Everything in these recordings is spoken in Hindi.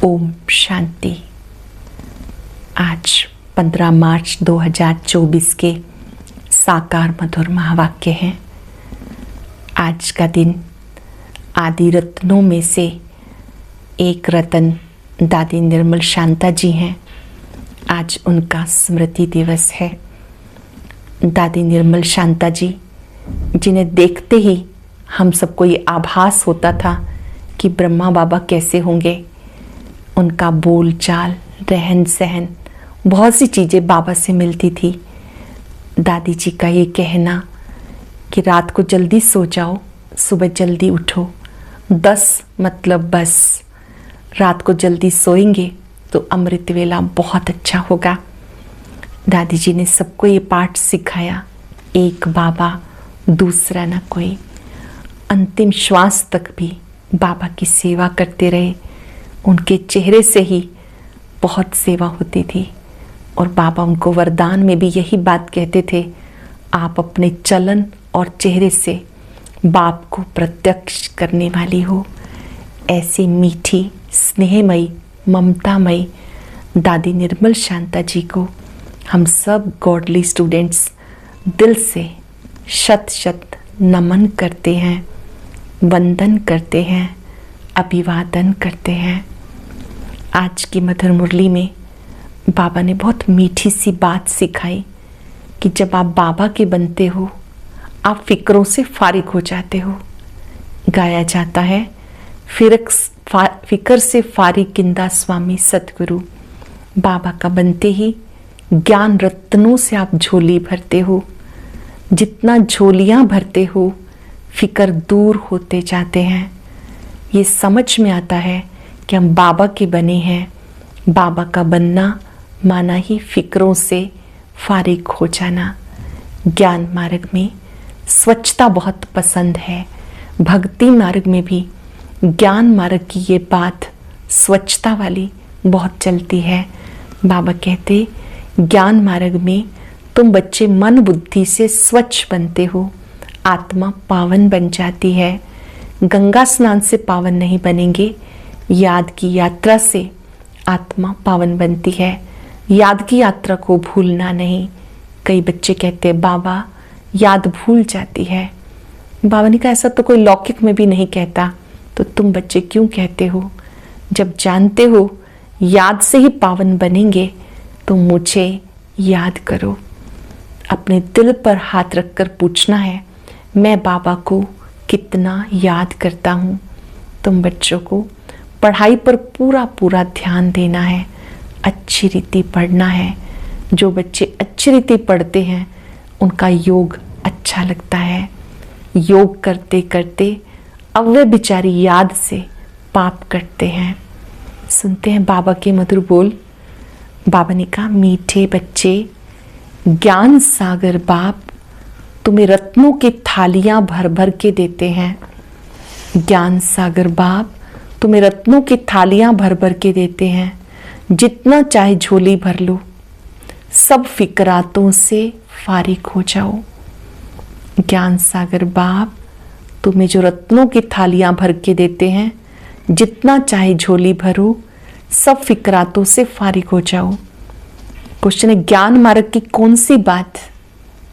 ओम शांति। आज 15 मार्च 2024 के साकार मधुर महावाक्य हैं। आज का दिन आदि रत्नों में से एक रत्न दादी निर्मल शांता जी हैं। आज उनका स्मृति दिवस है। दादी निर्मल शांता जी, जिन्हें देखते ही हम सबको ये आभास होता था कि ब्रह्मा बाबा कैसे होंगे। उनका बोल चाल, रहन सहन, बहुत सी चीज़ें बाबा से मिलती थी। दादी जी का ये कहना कि रात को जल्दी सो जाओ, सुबह जल्दी उठो, 10 मतलब बस। रात को जल्दी सोएंगे तो अमृत वेला बहुत अच्छा होगा। दादी जी ने सबको ये पाठ सिखाया, एक बाबा दूसरा ना कोई। अंतिम श्वास तक भी बाबा की सेवा करते रहे। उनके चेहरे से ही बहुत सेवा होती थी और बाबा उनको वरदान में भी यही बात कहते थे, आप अपने चलन और चेहरे से बाप को प्रत्यक्ष करने वाली हो। ऐसी मीठी, स्नेहमयी, ममतामयी दादी निर्मल शांता जी को हम सब गॉडली स्टूडेंट्स दिल से शत शत नमन करते हैं, वंदन करते हैं, अभिवादन करते हैं। आज की मधुर मुरली में बाबा ने बहुत मीठी सी बात सिखाई कि जब आप बाबा के बनते हो, आप फिक्रों से फारिग हो जाते हो। गाया जाता है, फिक्र से फारिग किंदा स्वामी सतगुरु। बाबा का बनते ही ज्ञान रत्नों से आप झोली भरते हो। जितना झोलियाँ भरते हो, फिक्र दूर होते जाते हैं। ये समझ में आता है कि हम बाबा के बने हैं। बाबा का बनना माना ही फिक्रों से फारिग हो जाना। ज्ञान मार्ग में स्वच्छता बहुत पसंद है। भक्ति मार्ग में भी ज्ञान मार्ग की ये बात स्वच्छता वाली बहुत चलती है। बाबा कहते, ज्ञान मार्ग में तुम बच्चे मन बुद्धि से स्वच्छ बनते हो, आत्मा पावन बन जाती है। गंगा स्नान से पावन नहीं बनेंगे, याद की यात्रा से आत्मा पावन बनती है। याद की यात्रा को भूलना नहीं। कई बच्चे कहते हैं बाबा याद भूल जाती है। बाबा ने कहा ऐसा तो कोई लौकिक में भी नहीं कहता, तो तुम बच्चे क्यों कहते हो? जब जानते हो याद से ही पावन बनेंगे तो मुझे याद करो। अपने दिल पर हाथ रखकर पूछना है, मैं बाबा को कितना याद करता हूँ। तुम बच्चों को पढ़ाई पर पूरा पूरा ध्यान देना है, अच्छी रीति पढ़ना है। जो बच्चे अच्छी रीति पढ़ते हैं उनका योग अच्छा लगता है। योग करते करते अब वे बेचारी याद से पाप करते हैं। सुनते हैं बाबा के मधुर बोल। बाबा ने कहा, मीठे बच्चे, ज्ञान सागर बाप तुम्हें रत्नों की थालियां भर भर के देते हैं। ज्ञान सागर बाप तुम्हें रत्नों की थालियां भर भर के देते हैं। जितना चाहे झोली भर लो, सब फिक्रातों से फारिग हो जाओ। ज्ञान सागर बाप तुम्हें जो रत्नों की थालियां भर के देते हैं, जितना चाहे झोली भरो, सब फिक्रातों से फारिग हो जाओ। क्वेश्चन है, ज्ञान मार्ग की कौन सी बात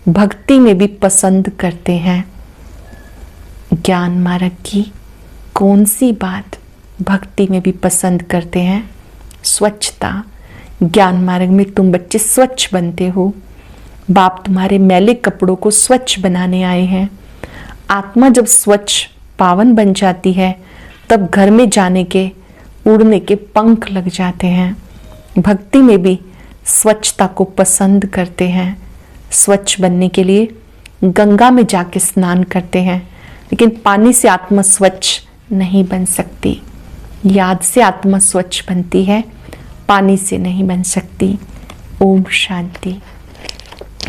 भक्ति में भी पसंद करते हैं? ज्ञान मार्ग की कौन सी बात भक्ति में भी पसंद करते हैं? स्वच्छता। ज्ञान मार्ग में तुम बच्चे स्वच्छ बनते हो। बाप तुम्हारे मैले कपड़ों को स्वच्छ बनाने आए हैं। आत्मा जब स्वच्छ पावन बन जाती है, तब घर में जाने के, उड़ने के पंख लग जाते हैं। भक्ति में भी स्वच्छता को पसंद करते हैं। स्वच्छ बनने के लिए गंगा में जाके स्नान करते हैं, लेकिन पानी से आत्मा स्वच्छ नहीं बन सकती। याद से आत्मा स्वच्छ बनती है, पानी से नहीं बन सकती। ओम शांति।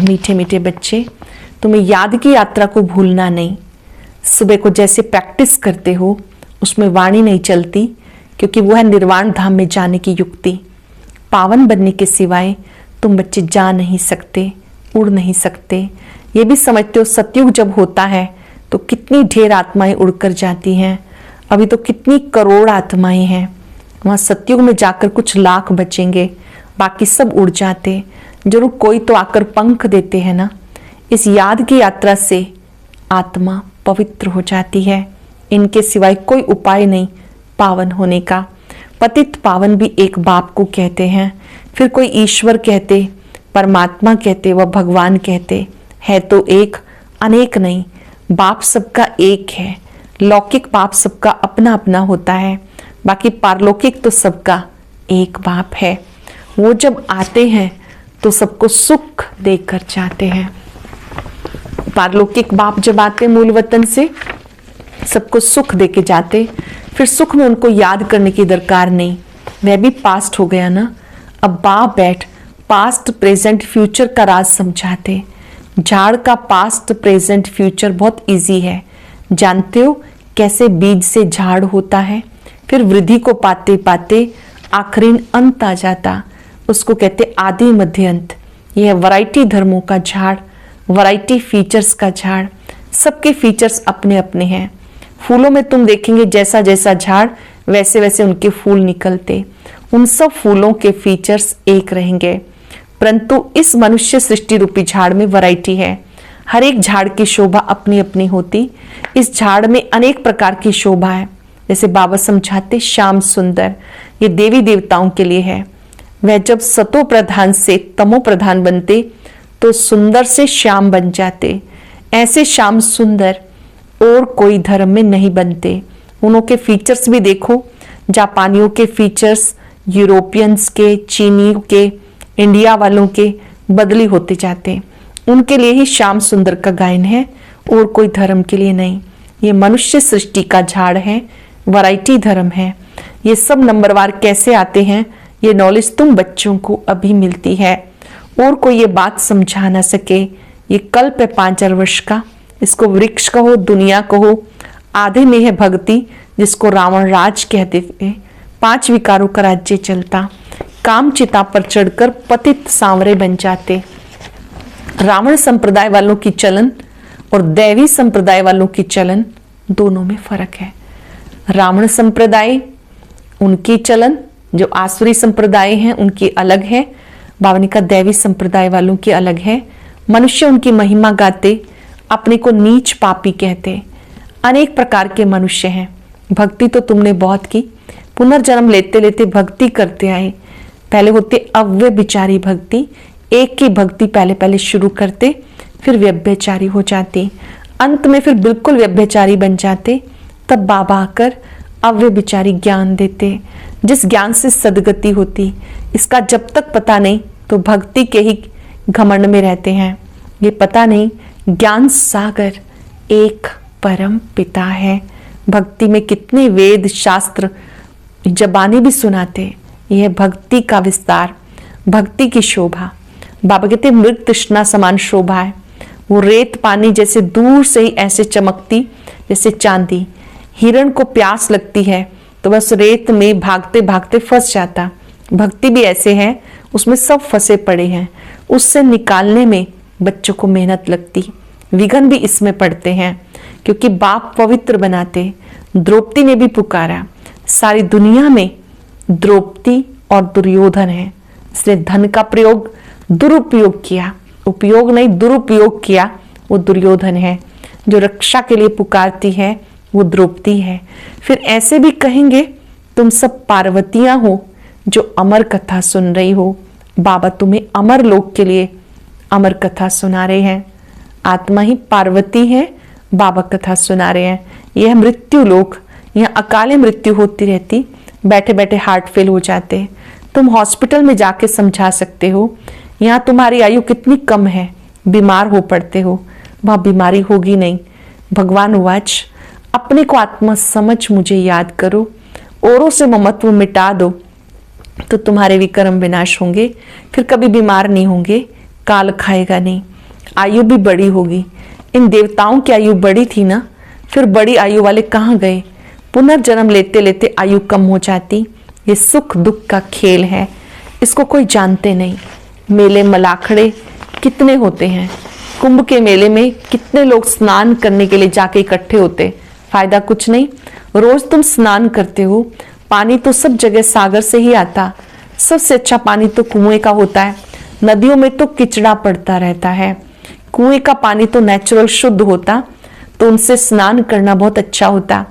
मीठे मीठे बच्चे, तुम्हें याद की यात्रा को भूलना नहीं। सुबह को जैसे प्रैक्टिस करते हो, उसमें वाणी नहीं चलती, क्योंकि वो है निर्वाण धाम में जाने की युक्ति। पावन बनने के सिवाय तुम बच्चे जा नहीं सकते, उड़ नहीं सकते। ये भी समझते हो सतयुग जब होता है तो कितनी ढेर आत्माएं उड़कर जाती हैं। अभी तो कितनी करोड़ आत्माएं हैं। वहां सतयुग में जाकर कुछ लाख बचेंगे, बाकी सब उड़ जाते। जरूर कोई तो आकर पंख देते हैं ना। इस याद की यात्रा से आत्मा पवित्र हो जाती है। इनके सिवाय कोई उपाय नहीं पावन होने का। पतित पावन भी एक बाप को कहते हैं, फिर कोई ईश्वर कहते, परमात्मा कहते, व भगवान कहते। है तो एक, अनेक नहीं। बाप सबका एक है। लौकिक बाप सबका अपना अपना होता है, बाकी पारलौकिक तो सबका एक बाप है। वो जब आते हैं तो सबको सुख देकर जाते हैं। पारलौकिक बाप जब आते मूल वतन से सबको सुख देके जाते, फिर सुख में उनको याद करने की दरकार नहीं। वह भी पास्ट हो गया ना। अब बाप बैठ पास्ट प्रेजेंट फ्यूचर का राज समझाते। झाड़ का पास्ट प्रेजेंट फ्यूचर बहुत इजी है। जानते हो कैसे बीज से झाड़ होता है, फिर वृद्धि को पाते पाते आखिरी अंत आ जाता। उसको कहते आदि मध्य अंत। यह वैरायटी धर्मों का झाड़, वैरायटी फीचर्स का झाड़। सबके फीचर्स अपने अपने हैं। फूलों में तुम देखेंगे जैसा जैसा झाड़ वैसे वैसे उनके फूल निकलते। उन सब फूलों के फीचर्स एक रहेंगे, परंतु इस मनुष्य सृष्टि रूपी झाड़ में वैरायटी है। हर एक झाड़ की शोभा अपनी अपनी होती। इस झाड़ में अनेक प्रकार की शोभा है। जैसे बाबा समझाते श्याम सुंदर, ये देवी देवताओं के लिए है। वह जब सतो प्रधान से तमो प्रधान बनते तो सुंदर से श्याम बन जाते। ऐसे श्याम सुंदर और कोई धर्म में नहीं बनते। उनों के फीचर्स भी देखो, जापानियों के फीचर्स यूरोपियंस के, चीनियों के, इंडिया वालों के बदली होते जाते। उनके लिए ही श्याम सुंदर का गायन है और कोई धर्म के लिए नहीं। ये मनुष्य सृष्टि का झाड़ है, वैरायटी धर्म है। ये सब नंबरवार कैसे आते हैं, ये नॉलेज तुम बच्चों को अभी मिलती है और कोई ये बात समझा ना सके। ये कल्प है 5000 वर्ष का। इसको वृक्ष कहो, दुनिया कहो। आधे में है भक्ति, जिसको रावण राज कहते थे। 5 विकारों का राज्य चलता। काम चिता पर चढ़कर पतित सांवरे बन जाते। रावण संप्रदाय वालों की चलन और दैवी संप्रदाय वालों की चलन दोनों में फर्क है। रावण संप्रदाय उनकी चलन, जो आसुरी संप्रदाय हैं उनकी अलग है। बाबा ने कहा दैवी संप्रदाय वालों की अलग है। मनुष्य उनकी महिमा गाते, अपने को नीच पापी कहते। अनेक प्रकार के मनुष्य हैं। भक्ति तो तुमने बहुत की, पुनर्जन्म लेते लेते भक्ति करते आए। पहले होते अव्यभिचारी भक्ति, एक की भक्ति पहले पहले शुरू करते, फिर व्यभिचारी हो जाते, अंत में फिर बिल्कुल व्यभिचारी बन जाते। तब बाबा आकर अव्यभिचारी ज्ञान देते, जिस ज्ञान से सदगति होती। इसका जब तक पता नहीं तो भक्ति के ही घमंड में रहते हैं। ये पता नहीं ज्ञान सागर एक परम पिता है। भक्ति में कितने वेद शास्त्र जबानी भी सुनाते। यह भक्ति का विस्तार, भक्ति की शोभा। बाबा कहते मृग तृष्णा समान शोभा है। वो रेत पानी जैसे दूर से ही ऐसे चमकती जैसे चांदी। हिरण को प्यास लगती है तो बस रेत में भागते भागते फंस जाता। भक्ति भी ऐसे है, उसमें सब फंसे पड़े हैं। उससे निकालने में बच्चों को मेहनत लगती। विघन भी इसमें पड़ते हैं, क्योंकि बाप पवित्र बनाते। द्रौपदी ने भी पुकारा। सारी दुनिया में द्रौपदी और दुर्योधन है। इसने धन का प्रयोग दुरुपयोग किया, उपयोग नहीं दुरुपयोग किया, वो दुर्योधन है। जो रक्षा के लिए पुकारती है वो द्रौपदी है। फिर ऐसे भी कहेंगे तुम सब पार्वतियां हो जो अमर कथा सुन रही हो। बाबा तुम्हें अमर लोक के लिए अमर कथा सुना रहे हैं। आत्मा ही पार्वती है, बाबा कथा सुना रहे हैं। यह मृत्यु लोक, यहाँ अकाले मृत्यु होती रहती। बैठे बैठे हार्ट फेल हो जाते। तुम हॉस्पिटल में जाके समझा सकते हो, यहाँ तुम्हारी आयु कितनी कम है, बीमार हो पड़ते हो। वहां बीमारी होगी नहीं। भगवान वाच अपने को आत्मा समझ मुझे याद करो, औरों से ममत्व मिटा दो तो तुम्हारे विक्रम विनाश होंगे। फिर कभी बीमार नहीं होंगे, काल खाएगा नहीं, आयु भी बड़ी होगी। इन देवताओं की आयु बड़ी थी ना, फिर बड़ी आयु वाले कहाँ गए? पुनर्जन्म लेते लेते आयु कम हो जाती। ये सुख दुख का खेल है, इसको कोई जानते नहीं। मेले मलाखड़े कितने होते हैं। कुंभ के मेले में कितने लोग स्नान करने के लिए जाके इकट्ठे होते, फायदा कुछ नहीं। रोज तुम स्नान करते हो, पानी तो सब जगह सागर से ही आता, सबसे अच्छा पानी तो कुएं का होता है। नदियों में तो किचड़ा पड़ता रहता है, कुएं का पानी तो नेचुरल शुद्ध होता, तो उनसे स्नान करना बहुत अच्छा होता।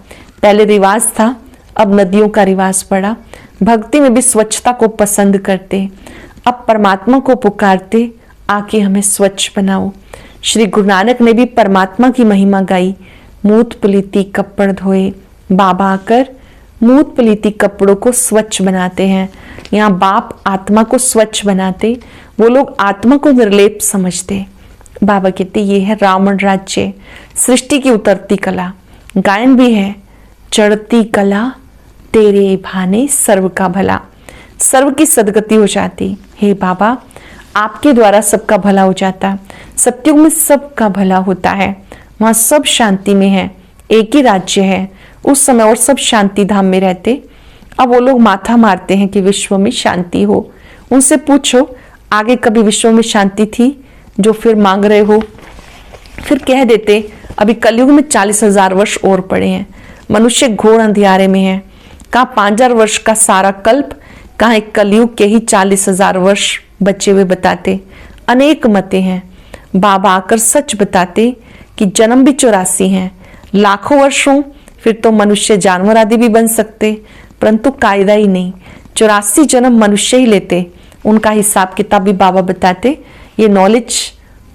पहले रिवाज था, अब नदियों का रिवाज पड़ा। भक्ति में भी स्वच्छता को पसंद करते, अब परमात्मा को पुकारते, आके हमें स्वच्छ बनाओ। श्री गुरु नानक ने भी परमात्मा की महिमा गाई। मूत पलीती कपड़ धोए, बाबा आकर मूत पलीती कपड़ों को स्वच्छ बनाते हैं। यहाँ बाप आत्मा को स्वच्छ बनाते, वो लोग आत्मा को निर्लेप समझते। बाबा कहते ये है रावण राज्य, सृष्टि की उतरती कला। गायन भी है, चढ़ती कला तेरे भाने सर्व का भला, सर्व की सदगति हो जाती। हे बाबा, आपके द्वारा सबका भला हो जाता। सत्युग में सबका भला होता है, वहां सब शांति में है, एक ही राज्य है उस समय, और सब शांति धाम में रहते। अब वो लोग माथा मारते हैं कि विश्व में शांति हो। उनसे पूछो आगे कभी विश्व में शांति थी जो फिर मांग रहे हो? फिर कह देते अभी कलयुग में 40,000 वर्ष और पड़े हैं, मनुष्य घोर अंधियारे में है। कहाँ 5,000 वर्ष का सारा कल्प, कहाँ एक कलयुग के ही 40,000 वर्ष बचे हुए बताते। अनेक मतें हैं। बाबा आकर सच बताते कि जन्म भी 84 हैं, लाखों वर्षों फिर तो मनुष्य जानवर आदि भी बन सकते, परंतु कायदा ही नहीं, 84 जन्म मनुष्य ही लेते। उनका हिसाब किताब भी बाबा बताते। ये नॉलेज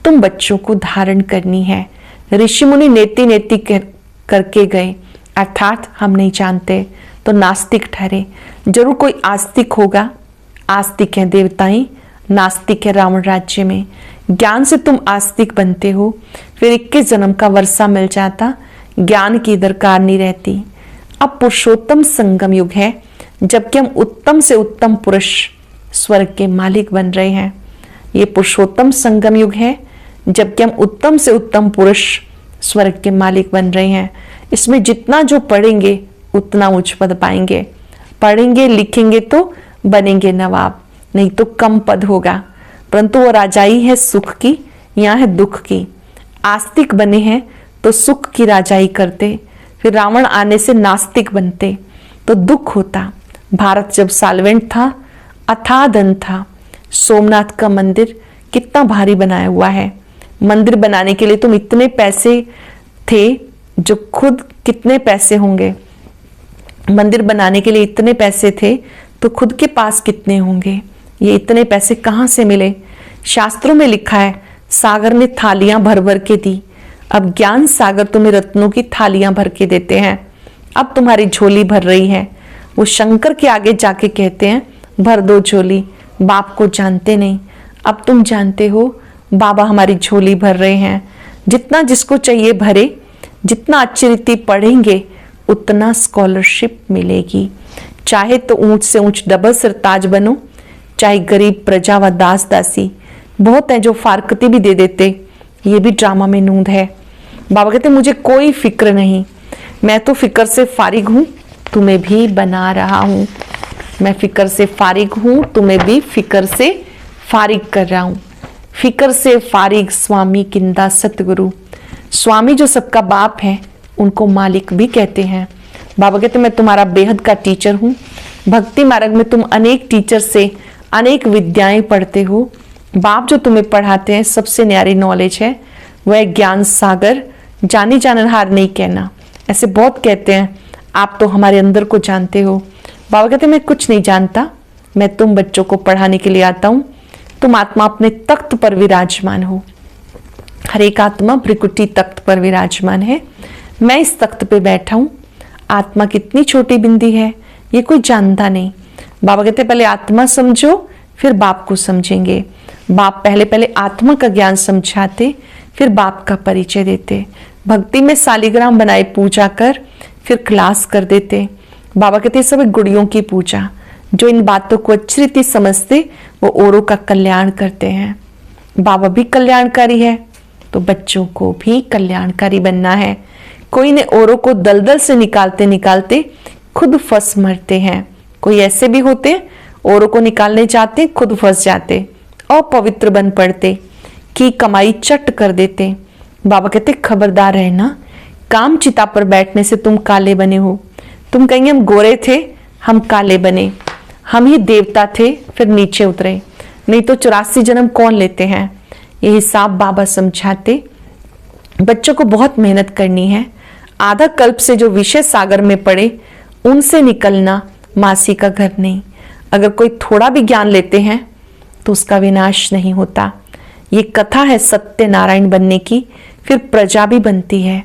तुम बच्चों को धारण करनी है। ऋषि मुनि नेति नेति करके गए, अर्थात हम नहीं जानते तो नास्तिक ठहरे। जरूर कोई आस्तिक होगा। आस्तिक है देवताएं, नास्तिक है रावण राज्य में। ज्ञान से तुम आस्तिक बनते हो, फिर 21 जन्म का वर्षा मिल जाता, ज्ञान की दरकार नहीं रहती। अब पुरुषोत्तम संगम युग है, जबकि हम उत्तम से उत्तम पुरुष स्वर्ग के मालिक बन रहे हैं। ये पुरुषोत्तम संगम युग है, जबकि हम उत्तम से उत्तम पुरुष स्वर्ग के मालिक बन रहे हैं। इसमें जितना जो पढ़ेंगे उतना उच्च पद पाएंगे। पढ़ेंगे लिखेंगे तो बनेंगे नवाब, नहीं तो कम पद होगा। परंतु वो राजाई है सुख की, यहाँ है दुख की। आस्तिक बने हैं तो सुख की राजाई करते, फिर रावण आने से नास्तिक बनते तो दुख होता। भारत जब साल्वेंट था, अथाह धन था। सोमनाथ का मंदिर कितना भारी बनाया हुआ है। मंदिर बनाने के लिए तुम इतने पैसे थे, जो खुद कितने पैसे होंगे। मंदिर बनाने के लिए इतने पैसे थे तो खुद के पास कितने होंगे। ये इतने पैसे कहाँ से मिले? शास्त्रों में लिखा है सागर ने थालियां भर भर के दी। अब ज्ञान सागर तुम्हें रत्नों की थालियां भर के देते हैं। अब तुम्हारी झोली भर रही है। वो शंकर के आगे जाके कहते हैं भर दो झोली। बाप को जानते नहीं, अब तुम जानते हो। बाबा हमारी झोली भर रहे हैं। जितना जिसको चाहिए भरे, जितना अच्छी रीति पढ़ेंगे उतना स्कॉलरशिप मिलेगी। चाहे तो ऊंच से ऊंच डबल सरताज बनो, चाहे गरीब प्रजा व दास दासी। बहुत है जो फारकती भी दे देते, ये भी ड्रामा में नूंद है। बाबा कहते मुझे कोई फिक्र नहीं, मैं तो फिक्र से फारिग हूं, तुम्हें भी बना रहा हूं। मैं फिक्र से फारिग हूं, तुम्हें भी फिक्र से फारिग कर रहा हूं। फिक्र से फारिग स्वामी किंदा सतगुरु। स्वामी जो सबका बाप है, उनको मालिक भी कहते हैं। बाबा कहते मैं तुम्हारा बेहद का टीचर हूं। भक्ति मार्ग में तुम अनेक टीचर से अनेक विद्याएं पढ़ते हो। बाप जो तुम्हें पढ़ाते हैं सबसे न्यारी नॉलेज है, वह ज्ञान सागर। जानी जाननहार नहीं कहना, ऐसे बहुत कहते हैं आप तो हमारे अंदर को जानते हो। बाबा कहते मैं कुछ नहीं जानता, मैं तुम बच्चों को पढ़ाने के लिए आता हूं। तुम आत्मा अपने तख्त पर विराजमान हो। हर एक आत्मा भ्रिकुटी तख्त पर विराजमान है। मैं इस तख्त पे बैठा हूं। आत्मा कितनी छोटी बिंदी है, ये कोई जानता नहीं। बाबा कहते पहले आत्मा समझो, फिर बाप को समझेंगे। बाप पहले पहले आत्मा का ज्ञान समझाते, फिर बाप का परिचय देते। भक्ति में सालिग्राम बनाए पूजा कर, फिर क्लास कर देते। बाबा कहते सब गुड़ियों की पूजा। जो इन बातों को अच्छी रीति समझते वो औरों का कल्याण करते हैं। बाबा भी कल्याणकारी है, तो बच्चों को भी कल्याणकारी बनना है। कोई ने औरों को दलदल से निकालते निकालते खुद फंस मरते हैं। कोई ऐसे भी होते हैं औरों को निकालने जाते खुद फंस जाते, अपवित्र बन पड़ते, की कमाई चट कर देते। बाबा कहते खबरदार रहना, काम चिता पर बैठने से तुम काले बने हो। तुम कहेंगे हम गोरे थे हम काले बने, हम ही देवता थे फिर नीचे उतरे, नहीं तो 84 जन्म कौन लेते हैं। ये हिसाब बाबा समझाते। बच्चों को बहुत मेहनत करनी है। आधा कल्प से जो विषय सागर में पड़े उनसे निकलना मासी का घर नहीं। अगर कोई थोड़ा भी ज्ञान लेते हैं तो उसका विनाश नहीं होता। ये कथा है सत्य नारायण बनने की, फिर प्रजा भी बनती है।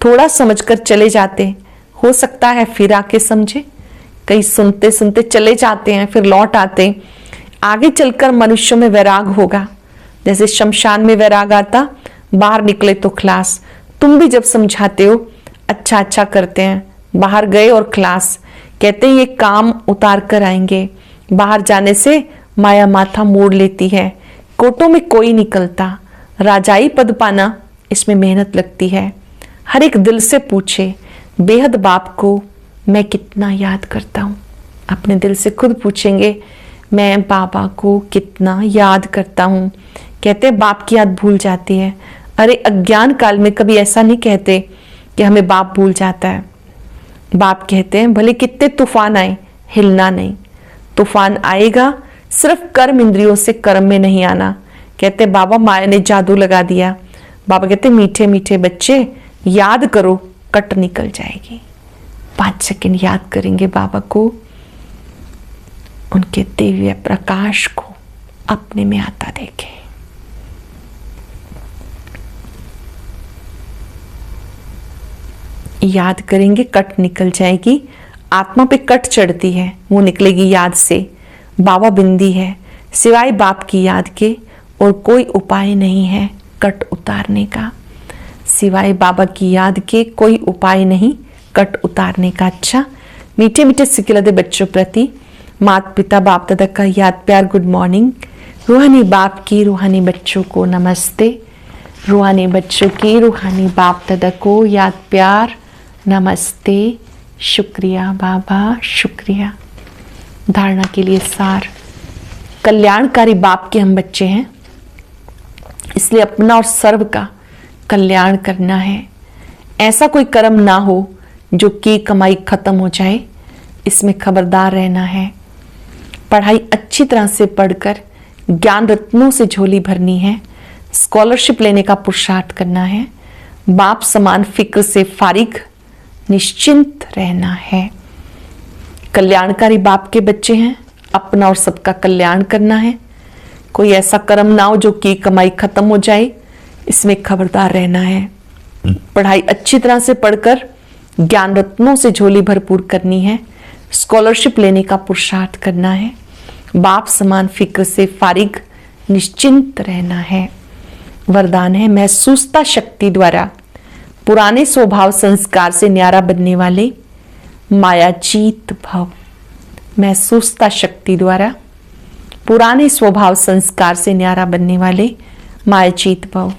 थोड़ा समझकर चले जाते, हो सकता है फिर आके समझे। कई सुनते सुनते चले जाते हैं, फिर लौट आते। आगे चलकर मनुष्यों में वैराग होगा, जैसे शमशान में वैराग आता, बाहर निकले तो खलास। तुम भी जब समझाते हो अच्छा अच्छा करते हैं, बाहर गए और खलास। कहते हैं ये काम उतार कर आएंगे। बाहर जाने से माया माथा मोड़ लेती है। कोटों में कोई निकलता, राजाई पद पाना इसमें मेहनत लगती है। हर एक दिल से पूछे बेहद बाप को मैं कितना याद करता हूँ। अपने दिल से खुद पूछेंगे मैं बाबा को कितना याद करता हूँ। कहते हैं बाप की याद भूल जाती है। अरे अज्ञान काल में कभी ऐसा नहीं कहते कि हमें बाप भूल जाता है। बाप कहते हैं भले कितने तूफान आए हिलना नहीं। तूफान आएगा, सिर्फ कर्म इंद्रियों से कर्म में नहीं आना। कहते बाबा माया ने जादू लगा दिया। बाबा कहते मीठे मीठे बच्चे याद करो, कट निकल जाएगी। 5 सेकंड याद करेंगे बाबा को, उनके दिव्य प्रकाश को अपने में आता देखें। याद करेंगे, कट निकल जाएगी। आत्मा पे कट चढ़ती है, वो निकलेगी याद से। बाबा बिंदी है, सिवाय बाप की याद के और कोई उपाय नहीं है कट उतारने का। सिवाय बाबा की याद के कोई उपाय नहीं कट उतारने का। अच्छा मीठे मीठे सिखिलते बच्चों प्रति माता पिता बाप दादा का याद प्यार गुड मॉर्निंग। रूहानी बाप की रूहानी बच्चों को नमस्ते। रूहानी बच्चों की रूहानी बाप दादा को याद प्यार नमस्ते। शुक्रिया बाबा, शुक्रिया। धारणा के लिए सार, कल्याणकारी बाप के हम बच्चे हैं, इसलिए अपना और सर्व का कल्याण करना है। ऐसा कोई कर्म ना हो जो की कमाई खत्म हो जाए, इसमें खबरदार रहना है। पढ़ाई अच्छी तरह से पढ़कर ज्ञान रत्नों से झोली भरनी है। स्कॉलरशिप लेने का पुरुषार्थ करना है। बाप समान फिक्र से फारिग निश्चिंत रहना है। कल्याणकारी बाप के बच्चे हैं, अपना और सबका कल्याण करना है। कोई ऐसा कर्म ना हो जो की कमाई खत्म हो जाए, इसमें खबरदार रहना है। पढ़ाई अच्छी तरह से पढ़कर ज्ञान रत्नों से झोली भरपूर करनी है। स्कॉलरशिप लेने का पुरुषार्थ करना है। बाप समान फिक्र से फारिग निश्चिंत रहना है। वरदान है महसूसता शक्ति द्वारा पुराने स्वभाव संस्कार से न्यारा बनने वाले मायाजीत भव। महसूसता शक्ति द्वारा पुराने स्वभाव संस्कार से न्यारा बनने वाले मायाजीत भव।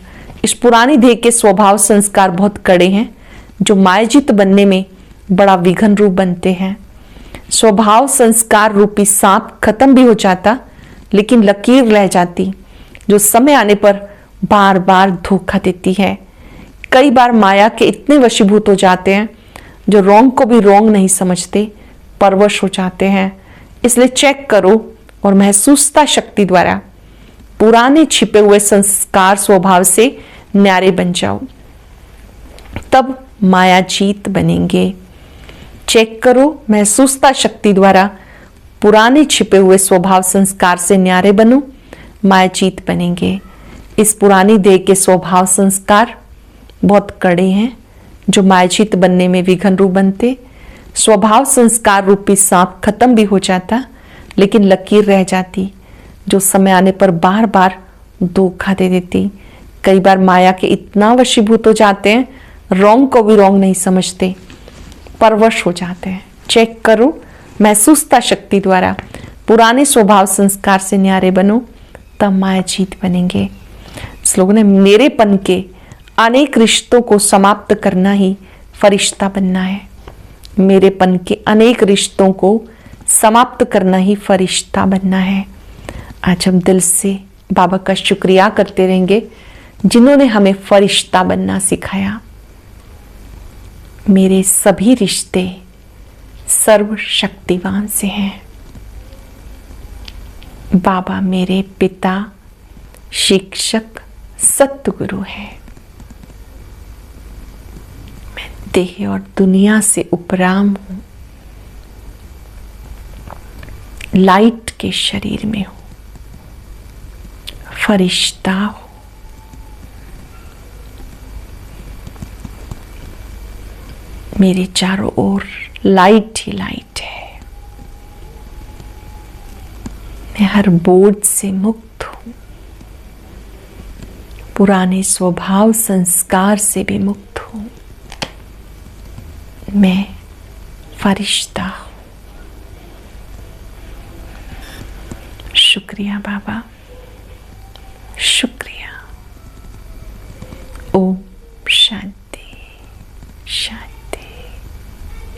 इस पुरानी देह के स्वभाव संस्कार बहुत कड़े हैं, जो मायाजीत बनने में बड़ा विघन रूप बनते हैं। स्वभाव संस्कार रूपी सांप खत्म भी हो जाता, लेकिन लकीर रह जाती, जो समय आने पर बार बार धोखा देती है। कई बार माया के इतने वशीभूत हो जाते हैं जो रोंग को भी रोंग नहीं समझते, परवश हो जाते हैं। इसलिए चेक करो और महसूसता शक्ति द्वारा पुराने छिपे हुए संस्कार स्वभाव से न्यारे बन जाओ, तब मायाजीत बनेंगे। चेक करो, महसूसता शक्ति द्वारा पुराने छिपे हुए स्वभाव संस्कार से न्यारे बनो, मायाजीत बनेंगे। इस पुरानी देह के स्वभाव संस्कार बहुत कड़े हैं, जो मायाजीत बनने में विघन रूप बनते। स्वभाव संस्कार रूपी सांप खत्म भी हो जाता, लेकिन लकीर रह जाती, जो समय आने पर बार बार धोखा दे देती। कई बार माया के इतना वशीभूत हो जाते हैं, रोंग को भी रोंग नहीं समझते, परवश हो जाते हैं। चेक करो, महसूसता शक्ति द्वारा पुराने स्वभाव संस्कार से न्यारे बनो, तब मायाजीत बनेंगे। स्लोगन है मेरेपन के अनेक रिश्तों को समाप्त करना ही फरिश्ता बनना है। मेरेपन के अनेक रिश्तों को समाप्त करना ही फरिश्ता बनना है। आज हम दिल से बाबा का शुक्रिया करते रहेंगे, जिन्होंने हमें फरिश्ता बनना सिखाया। मेरे सभी रिश्ते सर्वशक्तिवान से हैं। बाबा मेरे पिता, शिक्षक, सतगुरु हैं। मैं देह और दुनिया से उपराम हूं, लाइट के शरीर में हूं, फरिश्ता हूं। मेरे चारों ओर लाइट ही लाइट है। मैं हर बोझ से मुक्त हूं, पुराने स्वभाव संस्कार से भी मुक्त हूं। मैं फरिश्ता हूं। शुक्रिया बाबा, शुक्रिया। ओम